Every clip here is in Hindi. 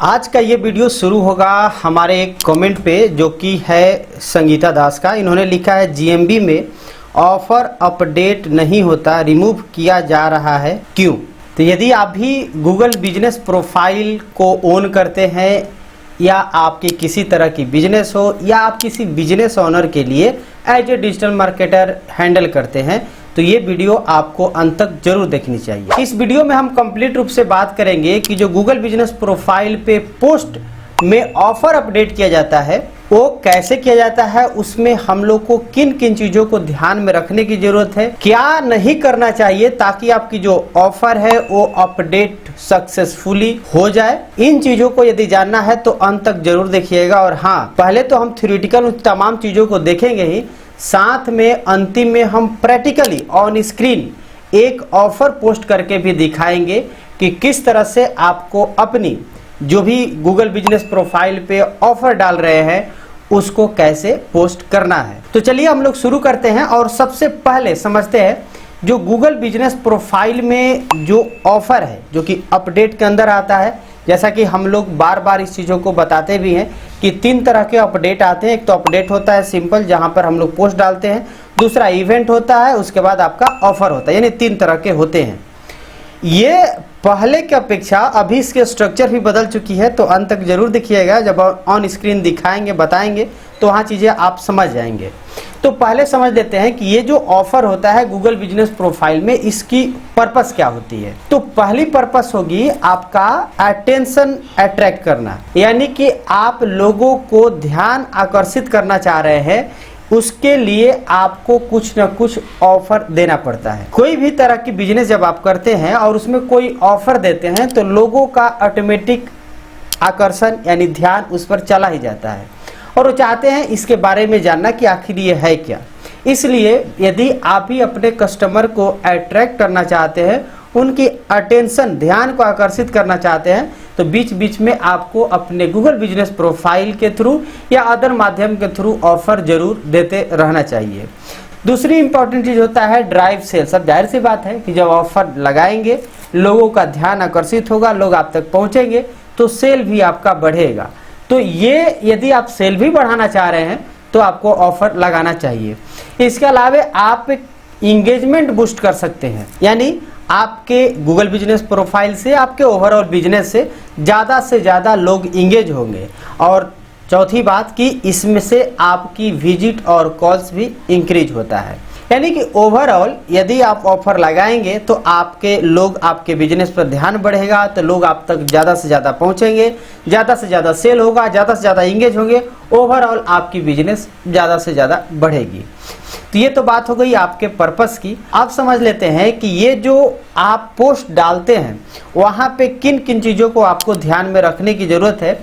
आज का ये वीडियो शुरू होगा हमारे एक कमेंट पे जो कि है संगीता दास का। इन्होंने लिखा है जीएमबी में ऑफर अपडेट नहीं होता, रिमूव किया जा रहा है, क्यों? तो यदि आप भी गूगल बिजनेस प्रोफाइल को ओन करते हैं या आपकी किसी तरह की बिजनेस हो या आप किसी बिजनेस ओनर के लिए as a digital marketer handle करते हैं तो ये वीडियो आपको अंत तक जरूर देखनी चाहिए। इस वीडियो में हम कंप्लीट रूप से बात करेंगे कि जो गूगल बिजनेस प्रोफाइल पे पोस्ट में ऑफर अपडेट किया जाता है वो कैसे किया जाता है, उसमें हम लोग को किन किन चीजों को ध्यान में रखने की जरूरत है, क्या नहीं करना चाहिए ताकि आपकी जो ऑफर है वो अपडेट सक्सेसफुली हो जाए। इन चीजों को यदि जानना है तो अंत तक जरूर देखिएगा। और हाँ, पहले तो हम थ्योरेटिकल तमाम चीजों को देखेंगे ही, साथ में अंतिम में हम प्रैक्टिकली ऑन स्क्रीन एक ऑफर पोस्ट करके भी दिखाएंगे कि किस तरह से आपको अपनी जो भी गूगल बिजनेस प्रोफाइल पे ऑफर डाल रहे हैं उसको कैसे पोस्ट करना है। तो चलिए हम लोग शुरू करते हैं और सबसे पहले समझते हैं जो गूगल बिजनेस प्रोफाइल में जो ऑफर है जो कि अपडेट के अंदर आता है। जैसा कि हम लोग बार बार इस चीज़ों को बताते भी हैं कि 3 तरह के अपडेट आते हैं। एक तो अपडेट होता है सिंपल, जहां पर हम लोग पोस्ट डालते हैं। दूसरा इवेंट होता है, उसके बाद आपका ऑफर होता है, यानी 3 तरह के होते हैं। ये पहले की अपेक्षा अभी इसके स्ट्रक्चर भी बदल चुकी है, तो अंत तक जरूर देखिएगा। जब ऑन स्क्रीन दिखाएंगे बताएंगे तो वहाँ चीज़ें आप समझ जाएंगे। तो पहले समझ लेते हैं कि ये जो ऑफर होता है गूगल बिजनेस प्रोफाइल में, इसकी पर्पस क्या होती है। तो पहली पर्पस होगी आपका अटेंशन अट्रैक्ट करना, यानी कि आप लोगों को ध्यान आकर्षित करना चाह रहे हैं, उसके लिए आपको कुछ न कुछ ऑफर देना पड़ता है। कोई भी तरह की बिजनेस जब आप करते हैं और उसमें कोई ऑफर देते हैं तो लोगों का ऑटोमेटिक आकर्षण यानी ध्यान उस पर चला ही जाता है और वो चाहते हैं इसके बारे में जानना कि आखिर ये है क्या। इसलिए यदि आप भी अपने कस्टमर को अट्रैक्ट करना चाहते हैं, उनकी अटेंशन ध्यान को आकर्षित करना चाहते हैं, तो बीच बीच में आपको अपने गूगल बिजनेस प्रोफाइल के थ्रू या अदर माध्यम के थ्रू ऑफर जरूर देते रहना चाहिए। दूसरी इंपॉर्टेंट चीज होता है ड्राइव सेल्स। अब जाहिर सी बात है कि जब ऑफर लगाएंगे लोगों का ध्यान आकर्षित होगा, लोग आप तक पहुंचेंगे तो सेल भी आपका बढ़ेगा। तो ये यदि आप सेल भी बढ़ाना चाह रहे हैं तो आपको ऑफर लगाना चाहिए। इसके अलावा आप इंगेजमेंट बूस्ट कर सकते हैं, यानी आपके गूगल बिजनेस प्रोफाइल से आपके ओवरऑल बिजनेस से ज़्यादा लोग इंगेज होंगे। और चौथी बात कि इसमें से आपकी विजिट और कॉल्स भी इंक्रीज होता है, यानी कि ओवरऑल यदि आप ऑफर लगाएंगे तो आपके लोग आपके बिजनेस पर ध्यान बढ़ेगा, तो लोग आप तक ज़्यादा से ज़्यादा पहुंचेंगे, ज़्यादा से ज़्यादा सेल होगा, ज़्यादा से ज़्यादा इंगेज होंगे, ओवरऑल आपकी बिजनेस ज़्यादा से ज़्यादा बढ़ेगी। तो ये तो बात हो गई आपके पर्पस की। आप समझ लेते हैं कि ये जो आप पोस्ट डालते हैं वहाँ पे किन किन चीज़ों को आपको ध्यान में रखने की ज़रूरत है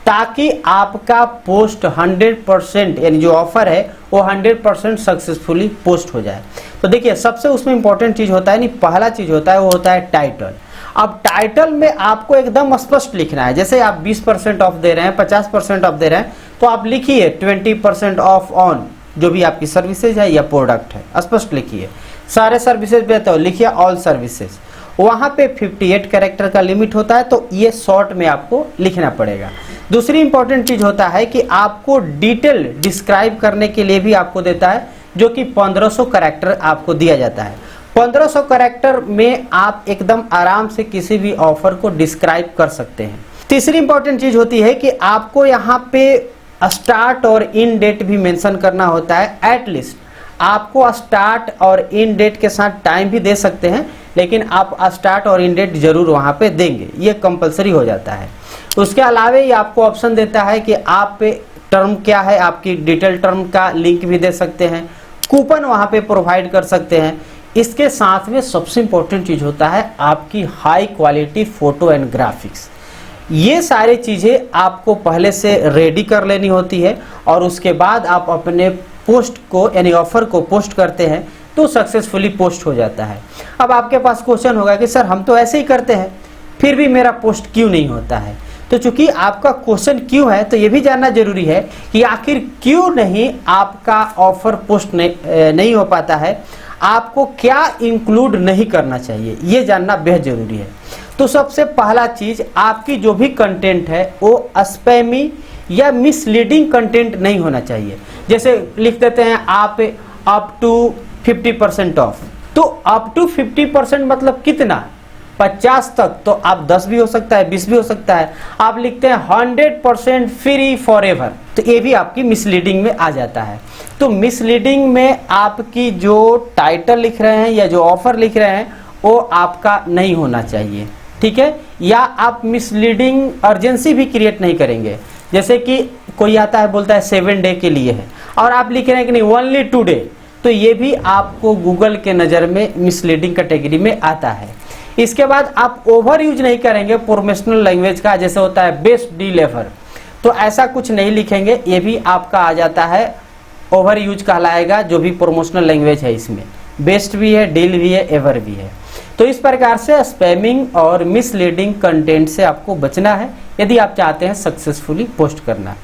ताकि आपका पोस्ट 100% यानी जो ऑफर है वो 100% सक्सेसफुली पोस्ट हो जाए। तो देखिए सबसे उसमें इंपॉर्टेंट चीज़ होता है, नहीं पहला चीज़ होता है वो होता है टाइटल। अब टाइटल में आपको एकदम स्पष्ट लिखना है। जैसे आप 20% ऑफ दे रहे हैं, 50% ऑफ दे रहे हैं, तो आप लिखिए 20% ऑफ ऑन जो भी आपकी सर्विसेज है या प्रोडक्ट है, स्पष्ट लिखिए। सारे सर्विसेज पे तो लिखिए ऑल सर्विसेज। वहाँ पे 58 कैरेक्टर का लिमिट होता है, तो ये शॉर्ट में आपको लिखना पड़ेगा। दूसरी इंपॉर्टेंट चीज़ होता है कि आपको डिटेल डिस्क्राइब करने के लिए भी आपको देता है, जो कि 1500 कैरेक्टर आपको दिया जाता है। 1500 कैरेक्टर में आप एकदम आराम से किसी भी ऑफर को डिस्क्राइब कर सकते हैं। तीसरी इंपॉर्टेंट चीज़ होती है कि आपको यहाँ पे स्टार्ट और इन डेट भी मेंशन करना होता है। एटलीस्ट आपको स्टार्ट और इन डेट के साथ टाइम भी दे सकते हैं, लेकिन आप स्टार्ट और इन डेट जरूर वहाँ पे देंगे, ये कंपलसरी हो जाता है। उसके अलावा ये आपको ऑप्शन देता है कि आप पे टर्म क्या है, आपकी डिटेल टर्म का लिंक भी दे सकते हैं, कूपन वहाँ पे प्रोवाइड कर सकते हैं। इसके साथ में सबसे इम्पोर्टेंट चीज़ होता है आपकी high quality photo and graphics. ये सारी चीज़ें आपको पहले से रेडी कर लेनी होती है और उसके बाद आप अपने पोस्ट को यानी ऑफर को पोस्ट करते हैं तो सक्सेसफुली पोस्ट हो जाता है। अब आपके पास क्वेश्चन होगा कि सर हम तो ऐसे ही करते हैं फिर भी मेरा पोस्ट क्यों नहीं होता है। तो चूंकि आपका क्वेश्चन क्यों है तो ये भी जानना जरूरी है कि आखिर क्यों नहीं आपका ऑफर पोस्ट नहीं हो पाता है, आपको क्या इंक्लूड नहीं करना चाहिए, ये जानना बेहद जरूरी है। तो सबसे पहला चीज, आपकी जो भी कंटेंट है वो स्पैमी या मिसलीडिंग कंटेंट नहीं होना चाहिए। जैसे लिख देते हैं आप अप टू 50% ऑफ, तो अप टू 50% मतलब कितना, 50 तक, तो आप 10 भी हो सकता है, 20 भी हो सकता है। आप लिखते हैं 100% फ्री फॉर एवर, तो ये भी आपकी मिसलीडिंग में आ जाता है। तो मिसलीडिंग में आपकी जो टाइटल लिख रहे हैं या जो ऑफर लिख रहे हैं वो आपका नहीं होना चाहिए, ठीक है। या आप मिसलीडिंग अर्जेंसी भी क्रिएट नहीं करेंगे। जैसे कि कोई आता है बोलता है 7 डे के लिए है और आप लिख रहे हैं कि नहीं ओनली 2 डे, तो ये भी आपको गूगल के नज़र में मिसलीडिंग कैटेगरी में आता है। इसके बाद आप ओवर यूज नहीं करेंगे प्रोफेशनल लैंग्वेज का, जैसे होता है बेस्ट डील एवर, तो ऐसा कुछ नहीं लिखेंगे, ये भी आपका आ जाता है, ओवर यूज कहलाएगा। जो भी प्रमोशनल लैंग्वेज है इसमें बेस्ट भी है, डील भी है, एवर भी है। तो इस प्रकार से स्पैमिंग और मिसलीडिंग कंटेंट से आपको बचना है यदि आप चाहते हैं सक्सेसफुली पोस्ट करना।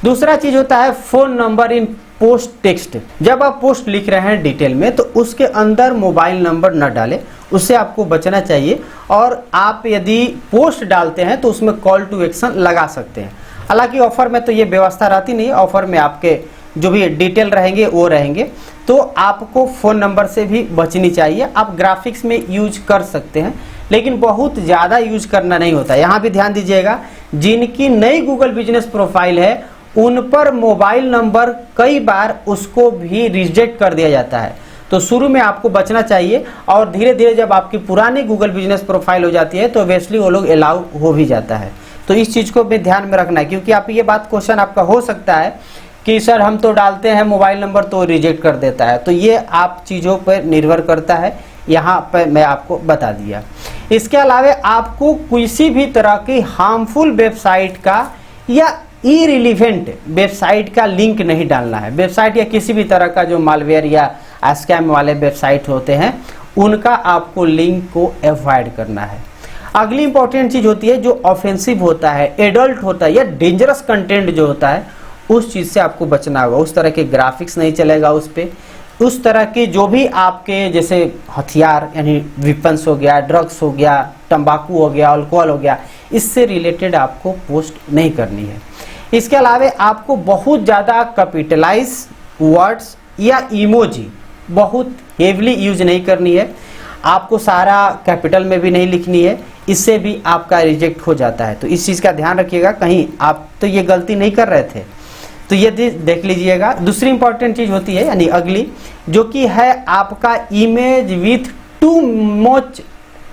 दूसरा चीज होता है phone number in post text. जब आप पोस्ट लिख रहे हैं डिटेल में तो उसके अंदर मोबाइल नंबर न डालें, उससे आपको बचना चाहिए। और आप यदि पोस्ट डालते हैं तो उसमें कॉल टू एक्शन लगा सकते हैं। हालांकि ऑफर में तो ये व्यवस्था रहती नहीं है, ऑफर में आपके जो भी डिटेल रहेंगे वो रहेंगे, तो आपको फ़ोन नंबर से भी बचनी चाहिए। आप ग्राफिक्स में यूज कर सकते हैं लेकिन बहुत ज़्यादा यूज करना नहीं होता। यहाँ भी ध्यान दीजिएगा, जिनकी नई गूगल बिजनेस प्रोफाइल है उन पर मोबाइल नंबर कई बार उसको भी रिजेक्ट कर दिया जाता है, तो शुरू में आपको बचना चाहिए। और धीरे धीरे जब आपकी पुरानी गूगल बिजनेस प्रोफाइल हो जाती है तो ऑब्वियसली वो लोग अलाउ हो भी जाता है। तो इस चीज़ को भी ध्यान में रखना है, क्योंकि आप ये बात क्वेश्चन आपका हो सकता है कि सर हम तो डालते हैं मोबाइल नंबर तो रिजेक्ट कर देता है। तो ये आप चीज़ों पर निर्भर करता है, यहाँ पर मैं आपको बता दिया। इसके अलावा आपको किसी भी तरह की हार्मफुल वेबसाइट का या इरिलीवेंट वेबसाइट का लिंक नहीं डालना है। वेबसाइट या किसी भी तरह का जो मालवेयर या स्कैम वाले वेबसाइट होते हैं उनका आपको लिंक को अवॉइड करना है। अगली इंपॉर्टेंट चीज़ होती है जो ऑफेंसिव होता है, एडल्ट होता है या डेंजरस कंटेंट जो होता है उस चीज़ से आपको बचना होगा। उस तरह के ग्राफिक्स नहीं चलेगा उस पर, उस तरह की जो भी आपके जैसे हथियार यानी वेपन्स हो गया, ड्रग्स हो गया, तंबाकू हो गया, अल्कोहल हो गया, इससे रिलेटेड आपको पोस्ट नहीं करनी है। इसके अलावा आपको बहुत ज़्यादा कैपिटलाइज वर्ड्स या इमोजी बहुत हेवली यूज नहीं करनी है। आपको सारा कैपिटल में भी नहीं लिखनी है, इससे भी आपका रिजेक्ट हो जाता है। तो इस चीज़ का ध्यान रखिएगा, कहीं आप तो ये गलती नहीं कर रहे थे तो ये देख लीजिएगा। दूसरी इंपॉर्टेंट चीज़ होती है यानी अगली, जो कि है आपका image with too much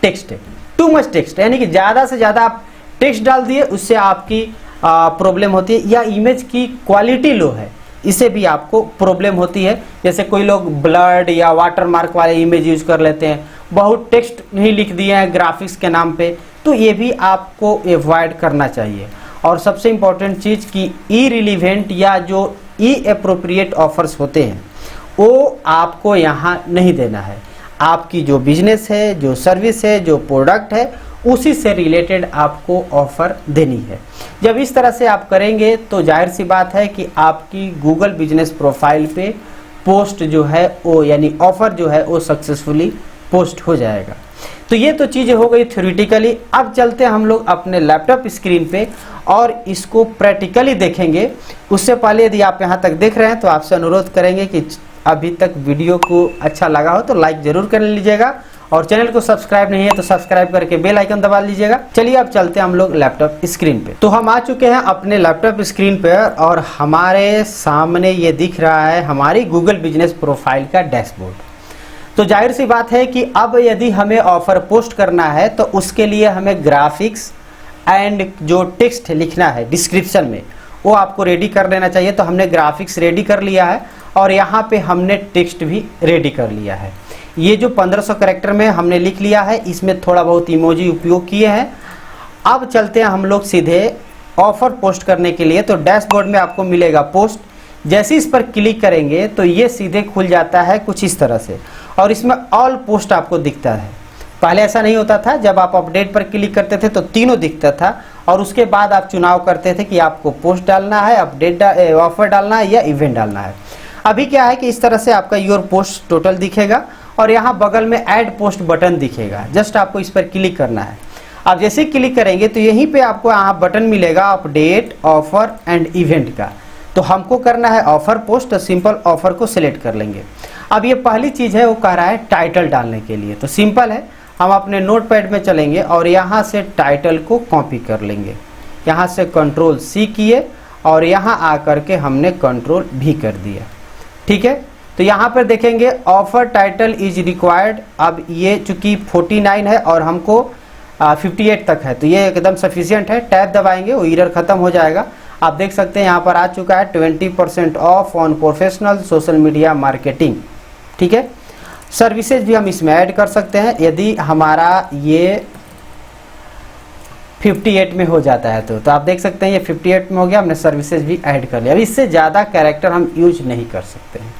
text. Too much text यानी कि ज़्यादा से ज़्यादा आप टेक्स्ट डाल दिए, उससे आपकी प्रॉब्लम होती है। या इमेज की क्वालिटी लो है, इससे भी आपको प्रॉब्लम होती है। जैसे कोई लोग ब्लड या वाटर मार्क वाले इमेज यूज कर लेते हैं, बहुत टेक्स्ट नहीं लिख दिए हैं ग्राफिक्स के नाम पे, तो ये भी आपको अवॉइड करना चाहिए। और सबसे इम्पॉर्टेंट चीज़ कि इरिलीवेंट या जो इनएप्रोप्रिएट ऑफर्स होते हैं वो आपको यहाँ नहीं देना है। आपकी जो बिजनेस है, जो सर्विस है, जो प्रोडक्ट है, उसी से रिलेटेड आपको ऑफ़र देनी है। जब इस तरह से आप करेंगे तो जाहिर सी बात है कि आपकी गूगल बिजनेस प्रोफाइल पे पोस्ट जो है वो यानी ऑफ़र जो है वो सक्सेसफुली पोस्ट हो जाएगा। तो ये तो चीज़ें हो गई थ्योरेटिकली। अब चलते हैं हम लोग अपने लैपटॉप स्क्रीन पे और इसको प्रैक्टिकली देखेंगे। उससे पहले यदि आप यहाँ तक देख रहे हैं तो आपसे अनुरोध करेंगे कि अभी तक वीडियो को अच्छा लगा हो तो लाइक ज़रूर कर लीजिएगा, और चैनल को सब्सक्राइब नहीं है तो सब्सक्राइब करके बेल आइकन दबा लीजिएगा। चलिए अब चलते हैं हम लोग लैपटॉप स्क्रीन पे। तो हम आ चुके हैं अपने लैपटॉप स्क्रीन पे और हमारे सामने ये दिख रहा है हमारी गूगल बिजनेस प्रोफाइल का डैशबोर्ड। तो जाहिर सी बात है कि अब यदि हमें ऑफर पोस्ट करना है तो उसके लिए हमें ग्राफिक्स एंड जो टेक्स्ट लिखना है डिस्क्रिप्शन में वो आपको रेडी कर लेना चाहिए। तो हमने ग्राफिक्स रेडी कर लिया है और यहाँ पे हमने टेक्स्ट भी रेडी कर लिया है। ये जो 1500 कैरेक्टर में हमने लिख लिया है, इसमें थोड़ा बहुत इमोजी उपयोग किए हैं। अब चलते हैं हम लोग सीधे ऑफर पोस्ट करने के लिए। तो डैशबोर्ड में आपको मिलेगा पोस्ट, जैसे इस पर क्लिक करेंगे तो ये सीधे खुल जाता है कुछ इस तरह से, और इसमें ऑल पोस्ट आपको दिखता है। पहले ऐसा नहीं होता था, जब आप अपडेट पर क्लिक करते थे तो तीनों दिखता था और उसके बाद आप चुनाव करते थे कि आपको पोस्ट डालना है, अपडेट ऑफर डालना है या इवेंट डालना है। अभी क्या है कि इस तरह से आपका योर पोस्ट टोटल दिखेगा और यहाँ बगल में ऐड पोस्ट बटन दिखेगा, जस्ट आपको इस पर क्लिक करना है। अब जैसे ही क्लिक करेंगे तो यहीं पे आपको यहाँ बटन मिलेगा अपडेट ऑफर एंड इवेंट का। तो हमको करना है ऑफर पोस्ट, तो सिंपल ऑफर को सिलेक्ट कर लेंगे। अब ये पहली चीज़ है वो कह रहा है टाइटल डालने के लिए, तो सिंपल है, हम अपने नोटपैड में चलेंगे और यहाँ से टाइटल को कॉपी कर लेंगे। यहाँ से कंट्रोल C किए और यहाँ आकर के हमने कंट्रोल V कर दिया। ठीक है, तो यहाँ पर देखेंगे ऑफर टाइटल इज रिक्वायर्ड। अब ये चूँकि 49 है और हमको 58 तक है, तो ये एकदम सफिशियंट है। टैब दबाएंगे, वो एरर खत्म हो जाएगा। आप देख सकते हैं यहाँ पर आ चुका है 20% of on professional social media marketing. ठीक है, सर्विसेज भी हम इसमें ऐड कर सकते हैं यदि हमारा ये 58 में हो जाता है तो आप देख सकते हैं ये 58 में हो गया, हमने सर्विसेज भी ऐड कर लिया। अब इससे ज़्यादा कैरेक्टर हम यूज नहीं कर सकते हैं।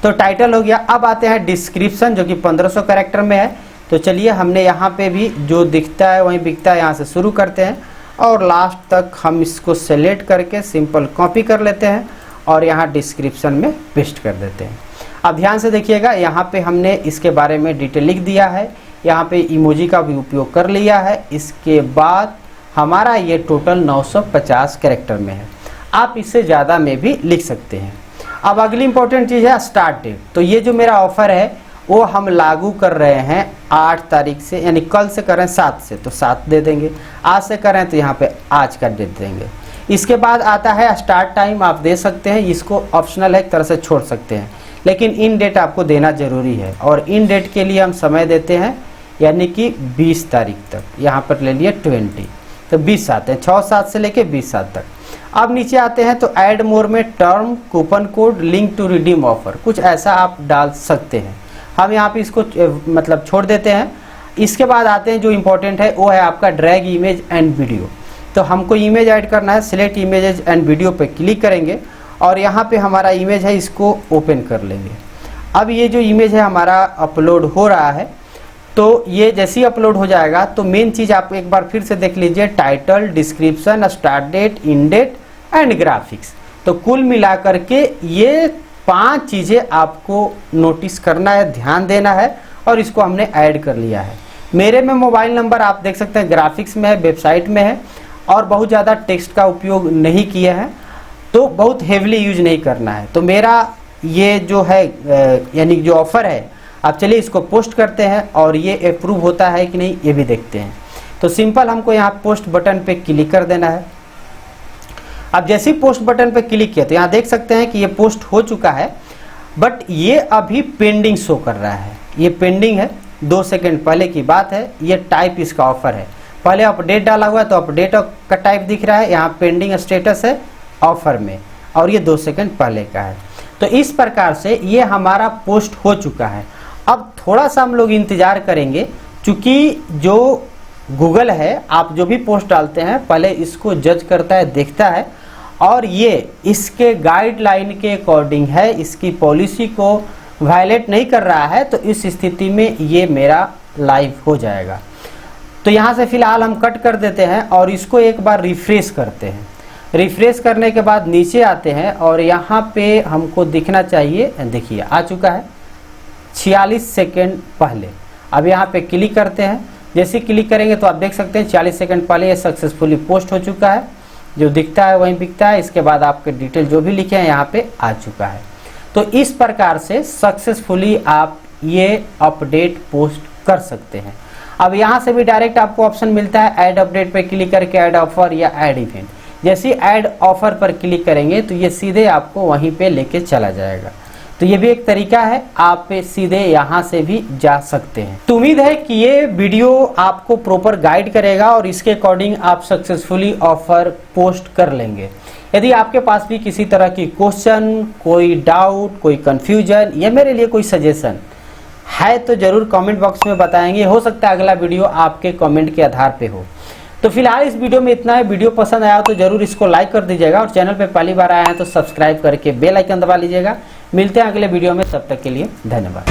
तो टाइटल हो गया। अब आते हैं डिस्क्रिप्शन जो कि 1500 कैरेक्टर में है। तो चलिए हमने यहाँ पे भी जो दिखता है वहीं बिकता है, यहाँ से शुरू करते हैं और लास्ट तक हम इसको सेलेक्ट करके सिंपल कॉपी कर लेते हैं और यहाँ डिस्क्रिप्शन में पेस्ट कर देते हैं। अब ध्यान से देखिएगा, यहाँ पे हमने इसके बारे में डिटेल लिख दिया है, यहाँ पे इमोजी का भी उपयोग कर लिया है। इसके बाद हमारा ये टोटल 950 कैरेक्टर में है। आप इससे ज़्यादा में भी लिख सकते हैं। अब अगली इंपॉर्टेंट चीज़ है स्टार्ट डेट। तो ये जो मेरा ऑफ़र है वो हम लागू कर रहे हैं 8 तारीख से, यानी कल से करें 7 से तो 7 दे देंगे, आज से करें तो यहाँ पे आज का डेट देंगे। इसके बाद आता है स्टार्ट टाइम, आप दे सकते हैं, इसको ऑप्शनल है, एक तरह से छोड़ सकते हैं, लेकिन इन डेट आपको देना ज़रूरी है। और इन डेट के लिए हम समय देते हैं यानी कि 20 तारीख तक, यहाँ पर ले लिए 20, तो 20 आते हैं, 6/7 से लेके 20/7 तक। अब नीचे आते हैं तो ऐड मोर में term, coupon code, link to redeem offer, कुछ ऐसा आप डाल सकते हैं। हम यहाँ पे इसको मतलब छोड़ देते हैं। इसके बाद आते हैं जो इम्पोर्टेंट है वो है आपका ड्रैग इमेज एंड वीडियो। तो हमको इमेज ऐड करना है, सिलेक्ट इमेजेज एंड वीडियो पे क्लिक करेंगे और यहाँ पे हमारा इमेज है, इसको ओपन कर लेंगे। अब ये जो इमेज है हमारा अपलोड हो रहा है, तो ये जैसे ही अपलोड हो जाएगा तो मेन चीज़ आप एक बार फिर से देख लीजिए, title, description, start date, end date and graphics. तो कुल मिलाकर के ये 5 चीज़ें आपको नोटिस करना है, ध्यान देना है और इसको हमने ऐड कर लिया है। मेरे में मोबाइल नंबर आप देख सकते हैं ग्राफिक्स में है, वेबसाइट में है और बहुत ज़्यादा टेक्स्ट का उपयोग नहीं किया है, तो बहुत हेवली यूज नहीं करना है। तो मेरा ये जो है यानी जो ऑफ़र है, अब चलिए इसको पोस्ट करते हैं और ये अप्रूव होता है कि नहीं ये भी देखते हैं। तो सिंपल हमको यहाँ पोस्ट बटन पे क्लिक कर देना है। अब जैसे ही पोस्ट बटन पे क्लिक किया तो यहाँ देख सकते हैं कि ये पोस्ट हो चुका है, बट ये अभी पेंडिंग शो कर रहा है, ये पेंडिंग है, 2 सेकंड पहले की बात है। ये टाइप इसका ऑफर है, पहले अपडेट डाला हुआ है तो अपडेट का टाइप दिख रहा है, यहाँ पेंडिंग स्टेटस है ऑफर में और ये 2 सेकंड पहले का है। तो इस प्रकार से ये हमारा पोस्ट हो चुका है। अब थोड़ा सा हम लोग इंतज़ार करेंगे, क्योंकि जो गूगल है आप जो भी पोस्ट डालते हैं पहले इसको जज करता है, देखता है और ये इसके गाइडलाइन के अकॉर्डिंग है, इसकी पॉलिसी को वायलेट नहीं कर रहा है, तो इस स्थिति में ये मेरा लाइव हो जाएगा। तो यहाँ से फिलहाल हम कट कर देते हैं और इसको एक बार रिफ्रेश करते हैं। रिफ्रेश करने के बाद नीचे आते हैं और यहाँ पे हमको दिखना चाहिए, देखिए आ चुका है 46 सेकेंड पहले। अब यहाँ पे क्लिक करते हैं, जैसे क्लिक करेंगे तो आप देख सकते हैं 40 सेकंड पहले ये सक्सेसफुली पोस्ट हो चुका है, जो दिखता है वहीं बिकता है। इसके बाद आपके डिटेल जो भी लिखे हैं यहाँ पे आ चुका है। तो इस प्रकार से सक्सेसफुली आप ये अपडेट पोस्ट कर सकते हैं। अब यहाँ से भी डायरेक्ट आपको ऑप्शन मिलता है ऐड अपडेट पे क्लिक करके ऐड ऑफर या ऐड इवेंट। जैसे ऐड ऑफर पर क्लिक करेंगे तो ये सीधे आपको वहीं पे लेके चला जाएगा। तो ये भी एक तरीका है, आप सीधे यहाँ से भी जा सकते हैं। तो उम्मीद है कि ये वीडियो आपको प्रॉपर गाइड करेगा और इसके अकॉर्डिंग आप सक्सेसफुली ऑफर पोस्ट कर लेंगे। यदि आपके पास भी किसी तरह की क्वेश्चन, कोई डाउट, कोई कंफ्यूजन या मेरे लिए कोई सजेशन है तो ज़रूर कमेंट बॉक्स में बताएंगे। हो सकता है अगला वीडियो आपके कमेंट के आधार पे हो। तो फिलहाल इस वीडियो में इतना है। वीडियो पसंद आया तो जरूर इसको लाइक कर दीजिएगा और चैनल पे पहली बार आए हैं तो सब्सक्राइब करके बेल आइकन दबा लीजिएगा। मिलते हैं अगले वीडियो में, तब तक के लिए धन्यवाद।